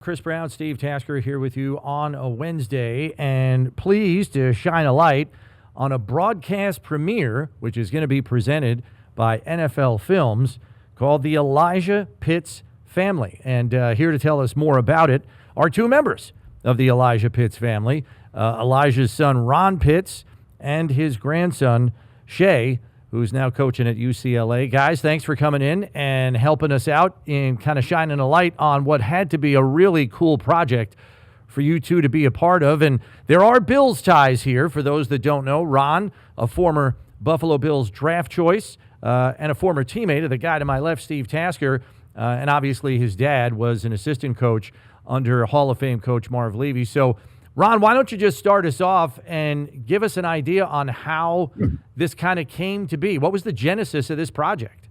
Chris Brown, Steve Tasker here with you on a Wednesday, and pleased to shine a light on a broadcast premiere, which is going to be presented by NFL Films, called The Elijah Pitts Family. And here to tell us more about it are two members of the Elijah Pitts family, Elijah's son, Ron Pitts, and his grandson, Shea, who's now coaching at UCLA. Guys, thanks for coming in and helping us out in kind of shining a light on what had to be a really cool project for you two to be a part of. And there are Bills ties here, for those that don't know. Ron, a former Buffalo Bills draft choice and a former teammate of the guy to my left, Steve Tasker, and obviously his dad was an assistant coach under Hall of Fame coach Marv Levy. So, Ron, why don't you just start us off and give us an idea on how this kind of came to be? What was the genesis of this project?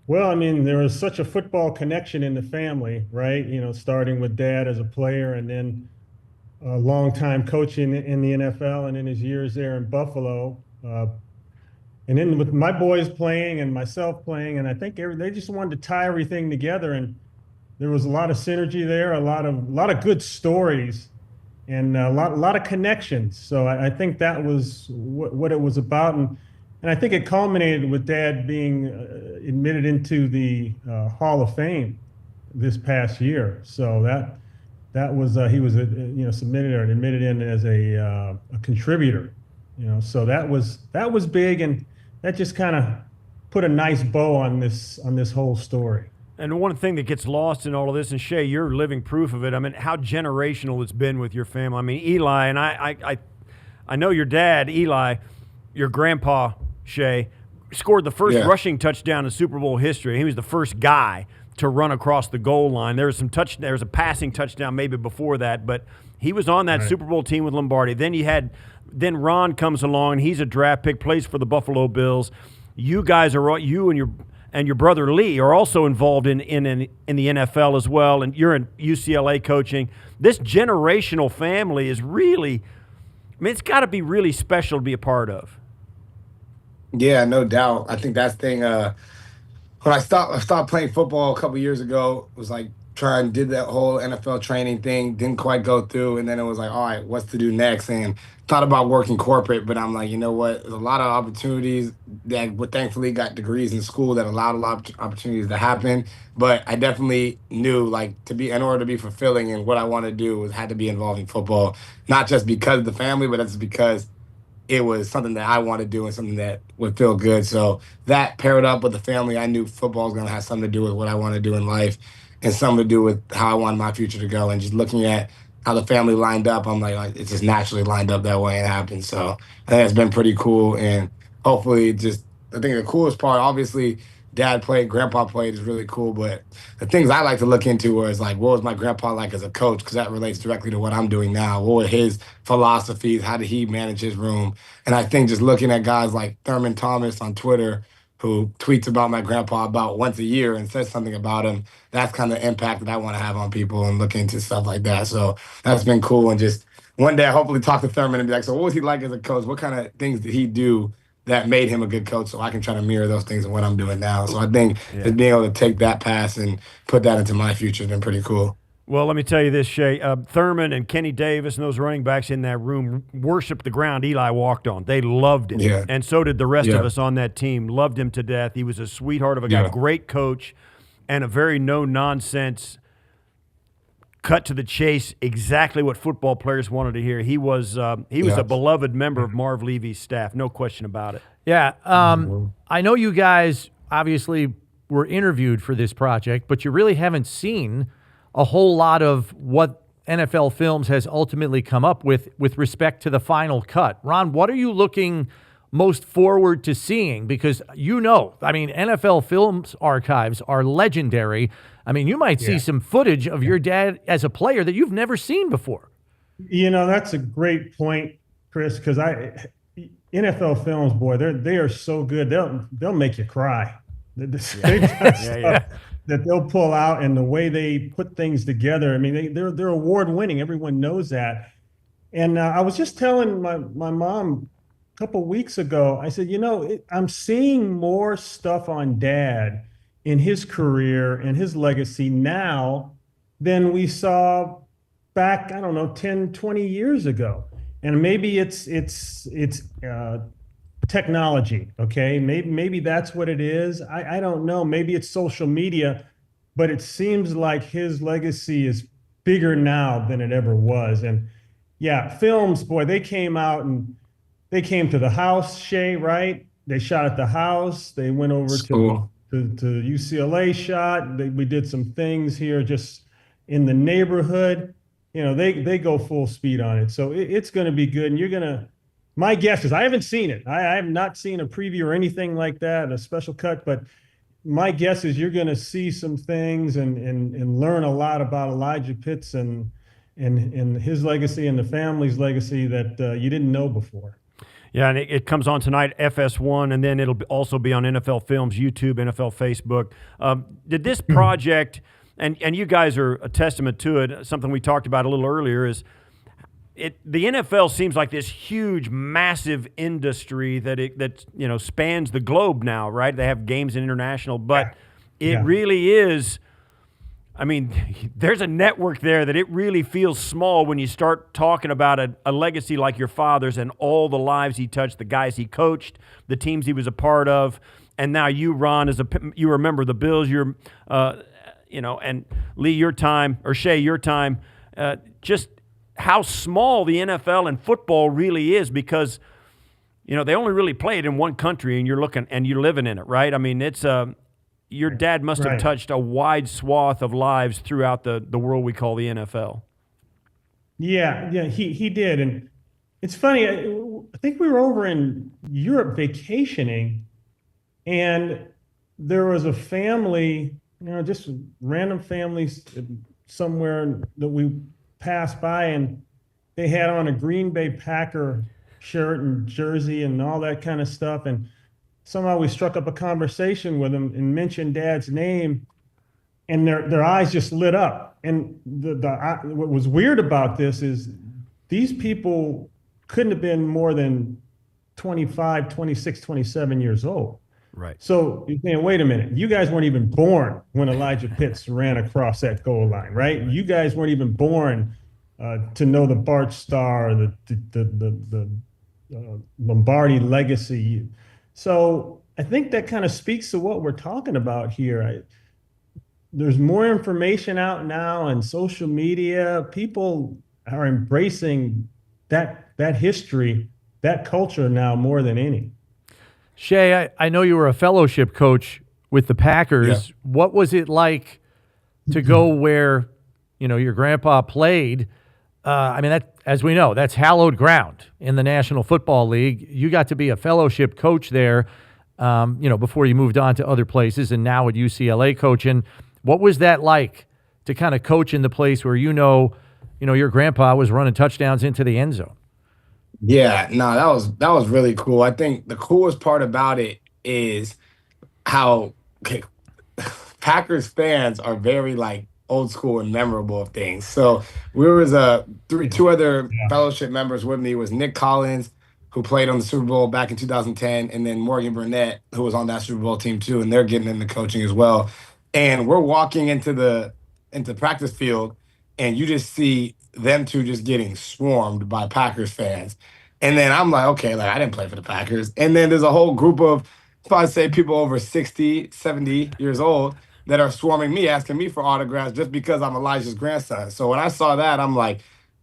Well, I mean, there was such a football connection in the family, right? You know, starting with dad as a player and then a long time coaching in the NFL and in his years there in Buffalo. And then with my boys playing and myself playing, and I think they just wanted to tie everything together. And there was a lot of synergy there, a lot of good stories, and a lot of connections. So I think that was what it was about, and I think it culminated with Dad being admitted into the Hall of Fame this past year. So that was he was submitted or admitted in as a contributor. So that was big, and that just kind of put a nice bow on this whole story. And one thing that gets lost in all of this, and Shea, you're living proof of it. I mean, how generational it's been with your family. I mean, Eli, and I know your dad, Eli, your grandpa, Shea, scored the first rushing touchdown in Super Bowl history. He was the first guy to run across the goal line. There was a passing touchdown maybe before that, but he was on that Super Bowl team with Lombardi. Then Ron comes along. He's a draft pick, plays for the Buffalo Bills. You guys are you and your brother Lee are also involved in the NFL as well, and you're in UCLA coaching. This generational family is really, I mean, it's got to be really special to be a part of. Yeah, no doubt. I think that's the thing. When I stopped playing football a couple years ago, it was like did that whole NFL training thing, didn't quite go through, and then it was like, all right, what's to do next? And thought about working corporate, but I'm like, you know what? There's a lot of opportunities that thankfully got degrees in school that allowed a lot of opportunities to happen. But I definitely knew, like, in order to be fulfilling and what I want to do had to be involving football, not just because of the family, but that's because it was something that I want to do and something that would feel good. So that paired up with the family, I knew football was going to have something to do with what I want to do in life and something to do with how I want my future to go. And just looking at how the family lined up, I'm like it just naturally lined up that way and happened. So I think it's been pretty cool. And hopefully I think the coolest part, obviously, dad played, grandpa played is really cool. But the things I like to look into is like, what was my grandpa like as a coach? Because that relates directly to what I'm doing now. What were his philosophies? How did he manage his room? And I think just looking at guys like Thurman Thomas on Twitter, who tweets about my grandpa about once a year and says something about him, that's kind of the impact that I want to have on people and look into stuff like that. So that's been cool. And just one day I hopefully talk to Thurman and be like, so what was he like as a coach? What kind of things did he do that made him a good coach, so I can try to mirror those things in what I'm doing now? So I think just being able to take that pass and put that into my future has been pretty cool. Well, let me tell you this, Shea. Thurman and Kenny Davis and those running backs in that room worshiped the ground Eli walked on. They loved him. Yeah. And so did the rest of us on that team. Loved him to death. He was a sweetheart of a guy, great coach, and a very no-nonsense, cut to the chase, exactly what football players wanted to hear. He was a beloved member of Marv Levy's staff, no question about it. Yeah. I know you guys obviously were interviewed for this project, but you really haven't seen a whole lot of what NFL Films has ultimately come up with respect to the final cut. Ron, what are you looking most forward to seeing? Because NFL Films archives are legendary. I mean, you might see some footage of your dad as a player that you've never seen before. That's a great point, Chris, because NFL Films, boy, they are so good. They'll make you cry. That they'll pull out, and the way they put things together. I mean, they're award winning. Everyone knows that. And I was just telling my mom a couple weeks ago. I said, I'm seeing more stuff on Dad in his career and his legacy now than we saw back, I don't know, 10, 20 years ago. And maybe it's technology, okay? Maybe that's what it is. I don't know. Maybe it's social media, but it seems like his legacy is bigger now than it ever was. And yeah, films, boy, they came out and they came to the house, Shea, right? They shot at the house. They went over School. to UCLA shot. We did some things here just in the neighborhood. You know, they go full speed on it. So it's going to be good. And you're going to, my guess is, I haven't seen it. I have not seen a preview or anything like that, a special cut, but my guess is you're going to see some things and learn a lot about Elijah Pitts and his legacy and the family's legacy that you didn't know before. Yeah, and it comes on tonight, FS1, and then it'll also be on NFL Films, YouTube, NFL Facebook. Did this project, and you guys are a testament to it, something we talked about a little earlier, is the NFL seems like this huge, massive industry that spans the globe now, right? They have games in international, but it really is. I mean, there's a network there that it really feels small when you start talking about a legacy like your father's and all the lives he touched, the guys he coached, the teams he was a part of, and now you, Ron, you remember the Bills, and Lee, your time, or Shea, your time, just how small the NFL and football really is, because they only really play it in one country, and you're living in it, right? I mean, it's your dad must have touched a wide swath of lives throughout the world we call the NFL. Yeah, he did. And it's funny, I think we were over in Europe vacationing, and there was a family, just random families somewhere that we passed by, and they had on a Green Bay Packer shirt and jersey and all that kind of stuff. And somehow we struck up a conversation with them and mentioned Dad's name, and their eyes just lit up. And what was weird about this is these people couldn't have been more than 25, 26, 27 years old. Right. So you're saying, wait a minute, you guys weren't even born when Elijah Pitts ran across that goal line, right? You guys weren't even born to know the Bart Starr, the Lombardi legacy. So I think that kind of speaks to what we're talking about here. There's more information out now on social media. People are embracing that history, that culture now more than any. Shea, I know you were a fellowship coach with the Packers. Yeah. What was it like to go where, your grandpa played? I mean, that, as we know, that's hallowed ground in the National Football League. You got to be a fellowship coach there, before you moved on to other places, and now at UCLA coaching. What was that like to kind of coach in the place where your grandpa was running touchdowns into the end zone? Yeah, no, that was really cool. I think the coolest part about it is how Packers fans are very old school and memorable of things. So we was two other fellowship members with me. Was Nick Collins, who played on the Super Bowl back in 2010, and then Morgan Burnett, who was on that Super Bowl team too, and they're getting into coaching as well. And we're walking into the practice field, and you just see them two just getting swarmed by Packers fans. And then I'm like, okay, I didn't play for the Packers. And then there's a whole group of, if I say people over 60, 70 years old that are swarming me, asking me for autographs just because I'm Elijah's grandson. So when I saw that, I'm like,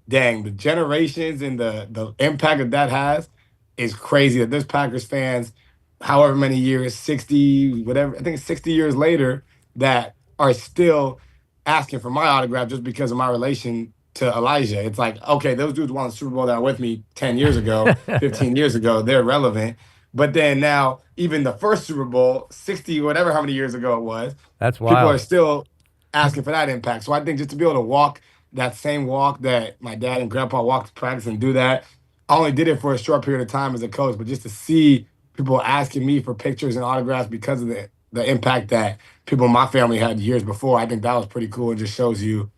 dang, the generations and the impact that has is crazy, that there's Packers fans, however many years, 60, whatever, I think it's 60 years later, that are still asking for my autograph just because of my relation to Elijah. It's like, okay, those dudes won the Super Bowl that were with me 10 years ago, 15 years ago, they're relevant. But then now, even the first Super Bowl, 60, whatever, how many years ago it was, that's wild. People are still asking for that impact. So I think just to be able to walk that same walk that my dad and grandpa walked to practice and do that, I only did it for a short period of time as a coach, but just to see people asking me for pictures and autographs because of the impact that people in my family had years before, I think that was pretty cool. It just shows you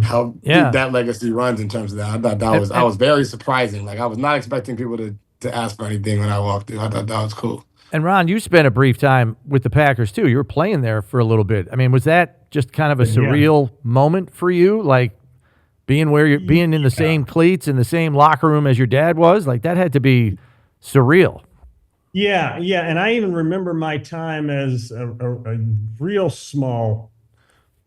how deep that legacy runs in terms of that. I thought that was very surprising. I was not expecting people to ask for anything when I walked through. I thought that was cool. And Ron, you spent a brief time with the Packers too. You were playing there for a little bit. I mean, was that just kind of a surreal moment for you? Like being where you're being in the same cleats in the same locker room as your dad was? Like that had to be surreal. Yeah, yeah. And I even remember my time as a real small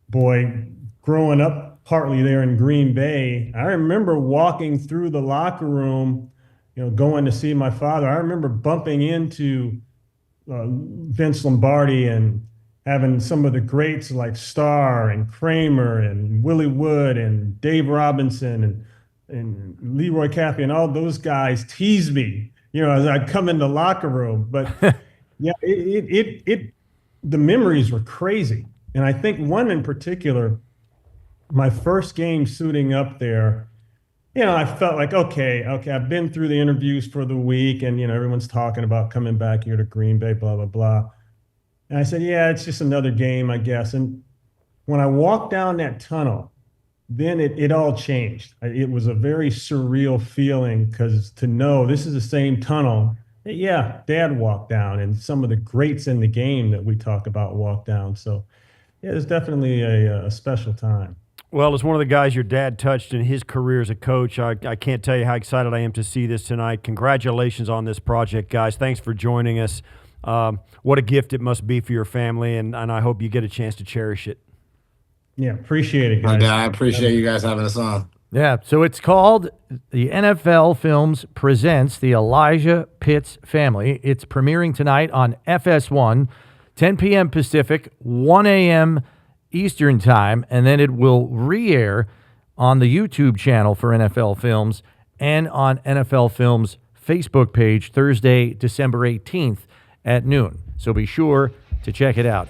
boy growing up partly there in Green Bay. I remember walking through the locker room, going to see my father. I remember bumping into Vince Lombardi and having some of the greats like Starr and Kramer and Willie Wood and Dave Robinson and Leroy Caffey and all those guys tease me, as I'd come in the locker room. But yeah, the memories were crazy. And I think one in particular, my first game suiting up there, I felt like, okay, I've been through the interviews for the week and, everyone's talking about coming back here to Green Bay, blah, blah, blah. And I said, yeah, it's just another game, I guess. And when I walked down that tunnel, then it all changed. It was a very surreal feeling because to know this is the same tunnel that, yeah, Dad walked down and some of the greats in the game that we talk about walked down. So, yeah, it's definitely a special time. Well, as one of the guys your dad touched in his career as a coach, I can't tell you how excited I am to see this tonight. Congratulations on this project, guys. Thanks for joining us. What a gift it must be for your family, and I hope you get a chance to cherish it. Yeah, appreciate it, guys. I appreciate you guys having us on. Yeah, so it's called the NFL Films Presents the Elijah Pitts Family. It's premiering tonight on FS1, 10 p.m. Pacific, 1 a.m. Eastern Time, and then it will re-air on the YouTube channel for NFL Films and on NFL Films' Facebook page Thursday, December 18th at noon. So be sure to check it out.